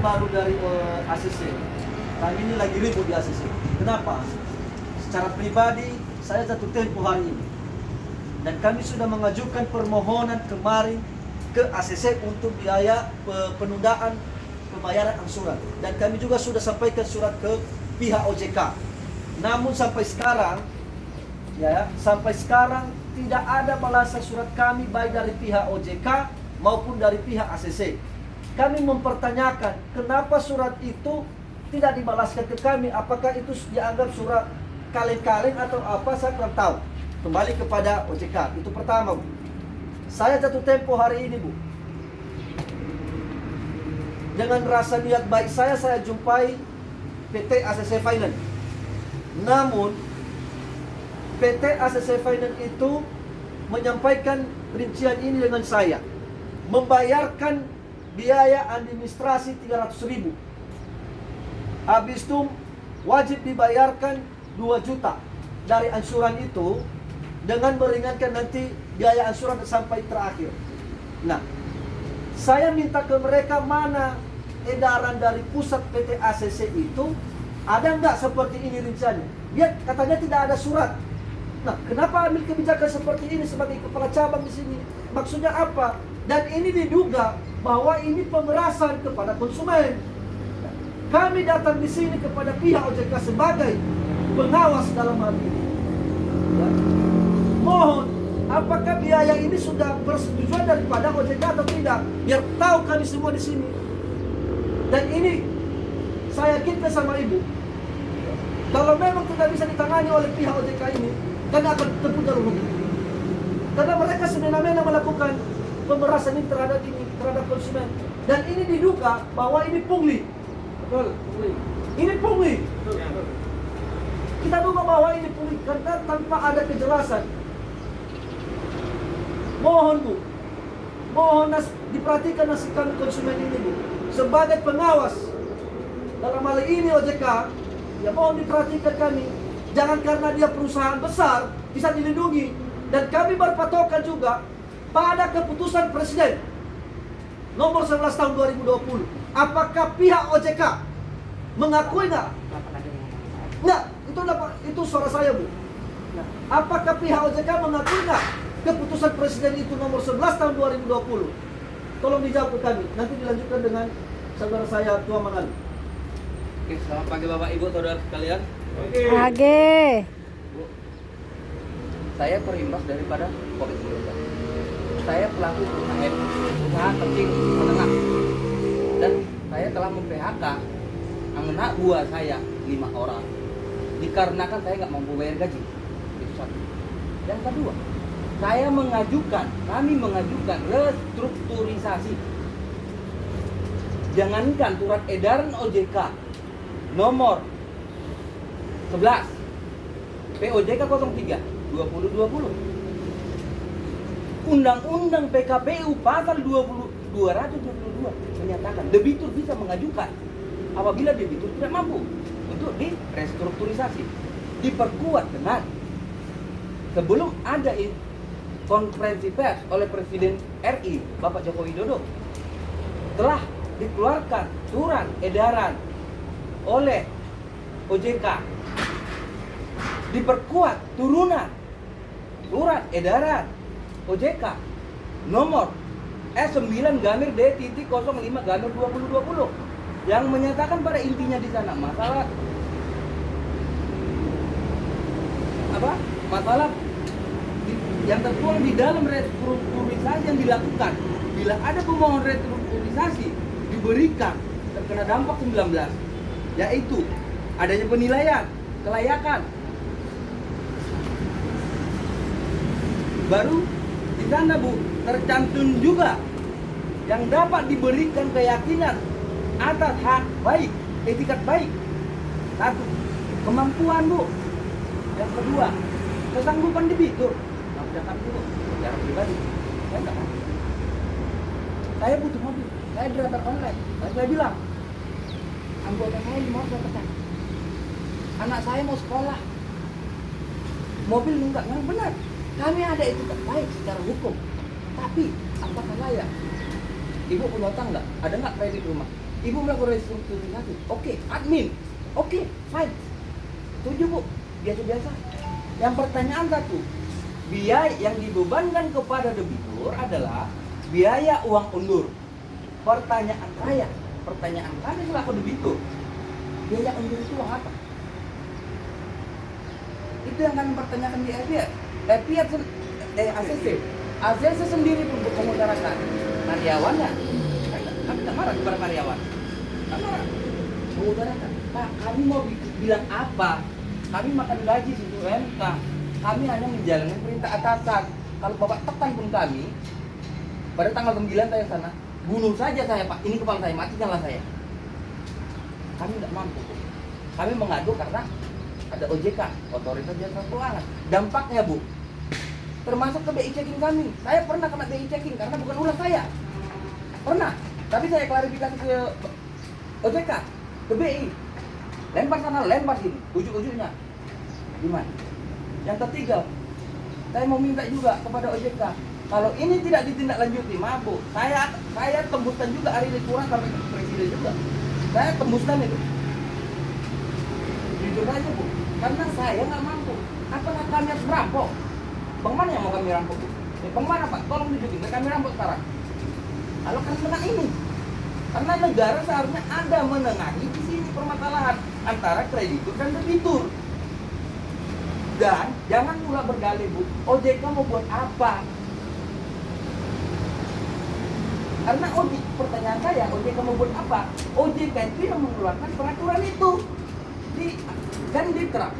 baru dari ACC. Kami ini lagi ribut di ACC. Kenapa? Secara pribadi saya jatuh tempo hari ini. Dan kami sudah mengajukan permohonan kemarin ke ACC untuk biaya penundaan pembayaran angsuran. Dan kami juga sudah sampaikan surat ke pihak OJK. Namun sampai sekarang tidak ada balasan surat kami baik dari pihak OJK maupun dari pihak ACC. Kami mempertanyakan kenapa surat itu tidak dibalaskan ke kami. Apakah itu dianggap surat kaleng-kaleng atau apa, saya kurang tahu. Kembali kepada OJK. Itu pertama, Bu. Saya jatuh tempo hari ini, Bu. Dengan rasa niat baik saya jumpai PT ACC Finance. Namun PT ACC Finance itu menyampaikan rincian ini dengan saya, membayarkan biaya administrasi 300.000. Habis itu wajib dibayarkan 2 juta dari ansuran itu, dengan meringankan nanti biaya ansuran sampai terakhir. Nah, saya minta ke mereka, mana edaran dari pusat PT ACC itu, ada nggak seperti ini rinciannya? Dia katanya tidak ada surat. Nah, kenapa ambil kebijakan seperti ini sebagai kepala cabang di sini? Maksudnya apa? Dan ini diduga bahwa ini pemerasan kepada konsumen. Kami datang di sini kepada pihak OJK sebagai pengawas dalam hal ini. Ya. Mohon, apakah biaya ini sudah persetujuan daripada OJK atau tidak? Biar tahu kami semua di sini. Dan ini saya yakin sama Ibu, kalau memang tidak bisa ditangani oleh pihak OJK ini, kami akan tempuh jalur hukum. Karena mereka semena-mena melakukan pemerasan ini terhadap konsumen. Dan ini diduga bahwa ini pungli. Betul, pungli. Ini pungli. Betul. Kita duga bahwa ini pungli karena tanpa ada kejelasan. Mohon, Bu, mohon diperhatikan nasib kami konsumen ini, Bu. Sebagai pengawas dalam hal ini OJK, ya mohon diperhatikan kami. Jangan karena dia perusahaan besar bisa dilindungi. Dan kami berpatokan juga pada keputusan Presiden nomor 11 tahun 2020. Apakah pihak OJK mengakui nggak? Nggak, itu suara saya, Bu. Apakah pihak OJK mengakui nggak keputusan Presiden itu nomor 11 tahun 2020? Tolong dijawab ke kami. Nanti dilanjutkan dengan saudara saya Tua Manali. Oke, selamat pagi Bapak Ibu saudara sekalian. Age. Bu, saya terimbas daripada COVID-19. Saya pelaku UKM, usaha kecil menengah, dan saya telah mem-PHK anak buah saya 5 orang dikarenakan saya nggak mampu bayar gaji. Itu satu. Yang kedua, kami mengajukan restrukturisasi. Jangankan surat edaran OJK nomor 11 POJK 03 2020, Undang-Undang PKPU pasal 222 menyatakan debitur bisa mengajukan apabila debitur tidak mampu untuk direstrukturisasi. Diperkuat dengan sebelum ada konferensi pers oleh Presiden RI Bapak Joko Widodo, telah dikeluarkan surat edaran oleh OJK, diperkuat turunan surat edaran OJK nomor S9-D-05-2020 yang menyatakan pada intinya di sana masalah yang tertuang di dalam restrukturisasi yang dilakukan. Bila ada pemohon restrukturisasi diberikan terkena dampak 19, yaitu adanya penilaian kelayakan, baru di sana, Bu, tercantum juga yang dapat diberikan keyakinan atas hak baik, etikat baik. Satu, kemampuan, Bu. Yang kedua, kesanggupan debitur. Jangan dulu, secara pribadi, saya nggak mampu. Saya butuh mobil, saya driver online. Saya bilang, anggota saya 5 saya pecat. Anak saya mau sekolah, mobil enggak, yang benar. Kami ada etikat baik secara hukum, tapi apakah layak? Ibu punya utang nggak? Ada nggak kredit rumah? Ibu melakukan restrukturisasi. Oke, admin. Oke, fine. Setuju Bu, biasa-biasa. Yang pertanyaan satu, biaya yang dibebankan kepada debitur adalah biaya uang undur. Pertanyaan kami selaku debitur, biaya undur itu uang apa? Itu yang kami pertanyakan di FIAT. ACC sendiri pun mengutarakan karyawannya. Kami tak marah kepada karyawan. Tak marah. Mengutarakan, Pak, kami mau bilang apa? Kami makan gaji situ MK. Kami hanya menjalankan perintah atasan. Kalau Bapak tekan pun kami, pada tanggal 9 saya sana, bunuh saja saya Pak. Ini kepala saya, matikanlah saya. Kami tidak mampu. Kami mengadu karena ada OJK, Otoritas Jasa Keuangan. Dampaknya Bu, termasuk ke BI checking kami. Saya pernah kena BI checking karena bukan ulah saya. Pernah. Tapi saya klarifikasi ke OJK, ke BI. Lempar sana, lempar sini. Ujuk-ujuknya. Gimana? Yang ketiga, saya mau minta juga kepada OJK. Kalau ini tidak ditindaklanjuti, maaf Bu, saya tembuskan juga hari ini kurang sampai ke presiden juga. Saya tembuskan itu. Jujur aja Bu, karena saya nggak mampu. Apakah kami harus merampok? Bang mana yang mau kami rampok? Bang mana Pak? Tolong tunjukin, kami rampok sekarang. Kalau kan menang ini, karena negara seharusnya ada menengahi di sini permasalahan antara kreditur dan debitur. Dan jangan pula berdalih Bu, OJK mau buat apa? Karena pertanyaan saya, OJK mau buat apa? OJK itu yang mengeluarkan peraturan itu. Kan diterapkan